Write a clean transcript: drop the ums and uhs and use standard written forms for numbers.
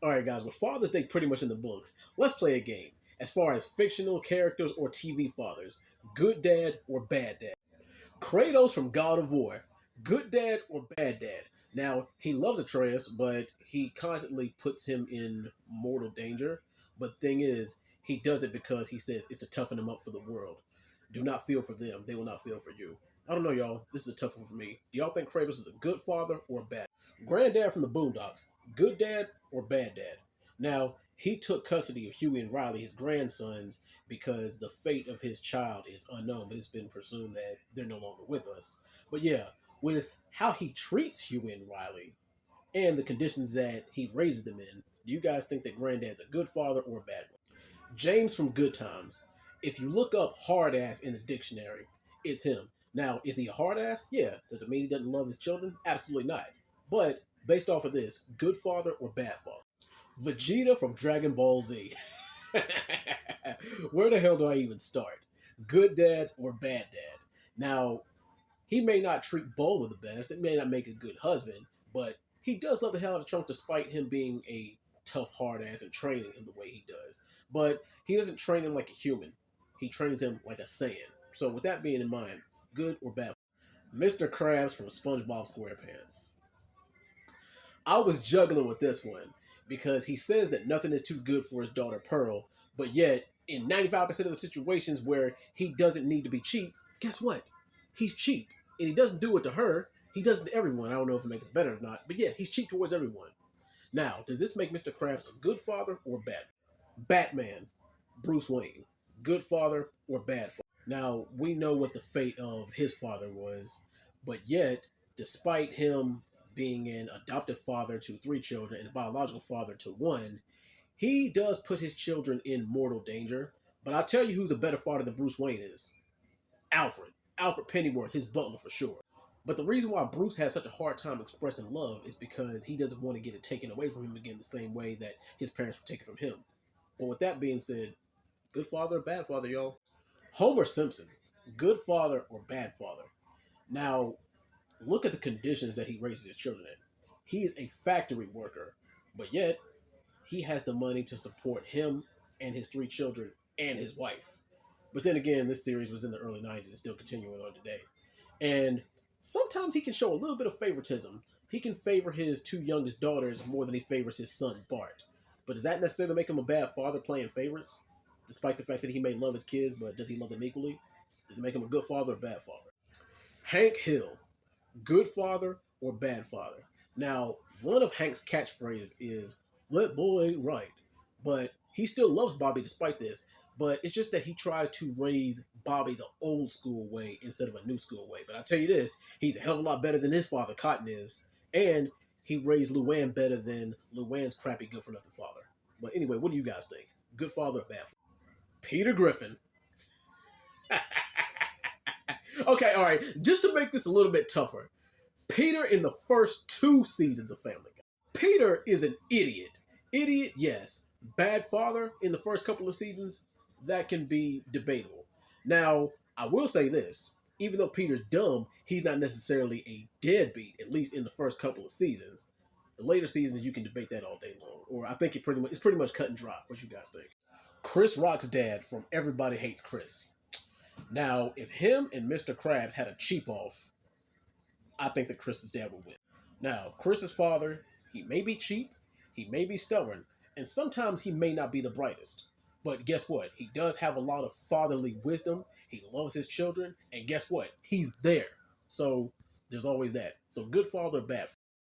All right, guys, with Father's Day pretty much in the books, let's play a game. As far as fictional characters or TV fathers, good dad or bad dad. Kratos from God of War, good dad or bad dad? Now, he loves Atreus, but he constantly puts him in mortal danger. But thing is, he does it because he says it's to toughen him up for the world. Do not feel for them, they will not feel for you. I don't know, y'all. This is a tough one for me. Do y'all think Kratos is a good father or a bad? Granddad from the Boondocks, good dad or bad dad? Now, he took custody of Huey and Riley, his grandsons, because the fate of his child is unknown, but it's been presumed that they're no longer with us. But yeah, with how he treats Huey and Riley and the conditions that he raises them in, do you guys think that Granddad's a good father or a bad one? James from Good Times. If you look up hard ass in the dictionary, it's him. Now, is he a hard ass? Yeah. Does it mean he doesn't love his children? Absolutely not. But based off of this, good father or bad father? Vegeta from Dragon Ball Z. Where the hell do I even start? Good dad or bad dad? Now, he may not treat Bulma the best, it may not make a good husband, but he does love the hell out of Trunks despite him being a tough hard ass and training him the way he does. But he doesn't train him like a human. He trains him like a Saiyan. So with that being in mind, good or bad? Mr. Krabs from SpongeBob SquarePants. I was juggling with this one because he says that nothing is too good for his daughter Pearl, but yet in 95% of the situations where he doesn't need to be cheap, guess what? He's cheap. And he doesn't do it to her, he does it to everyone. I don't know if it makes it better or not, but yeah, he's cheap towards everyone. Now, does this make Mr. Krabs a good father or bad? Batman, Bruce Wayne, good father or bad father? Now, we know what the fate of his father was, but yet, despite him being an adoptive father to three children and a biological father to one, he does put his children in mortal danger. But I'll tell you who's a better father than Bruce Wayne is. Alfred. Alfred Pennyworth, his butler for sure. But the reason why Bruce has such a hard time expressing love is because he doesn't want to get it taken away from him again the same way that his parents were taken from him. But with that being said, good father or bad father, y'all? Homer Simpson, good father or bad father? Now, look at the conditions that he raises his children in. He is a factory worker, but yet he has the money to support him and his three children and his wife. But then again, this series was in the early 90s and still continuing on today. And sometimes he can show a little bit of favoritism. He can favor his two youngest daughters more than he favors his son, Bart. But does that necessarily make him a bad father playing favorites? Despite the fact that he may love his kids, but does he love them equally? Does it make him a good father or bad father? Hank Hill, good father or bad father? Now, one of Hank's catchphrases is "Let boy right," but he still loves Bobby despite this. But it's just that he tries to raise Bobby the old school way instead of a new school way. But I tell you this, he's a hell of a lot better than his father, Cotton, is, and he raised Luann better than Luann's crappy good for nothing father. But anyway, what do you guys think? Good father or bad father? Peter Griffin. Okay, all right. Just to make this a little bit tougher, Peter in the first two seasons of Family Guy. Peter is an idiot. Idiot, yes. Bad father in the first couple of seasons, that can be debatable. Now, I will say this. Even though Peter's dumb, he's not necessarily a deadbeat, at least in the first couple of seasons. The later seasons, you can debate that all day long. Or I think it's pretty much cut and dry. What you guys think? Chris Rock's dad from Everybody Hates Chris. Now, if him and Mr. Krabs had a cheap off, I think that Chris's dad would win. Now, Chris's father, he may be cheap, he may be stubborn, and sometimes he may not be the brightest. But guess what? He does have a lot of fatherly wisdom. He loves his children, and guess what? He's there. So there's always that. So good father, bad father.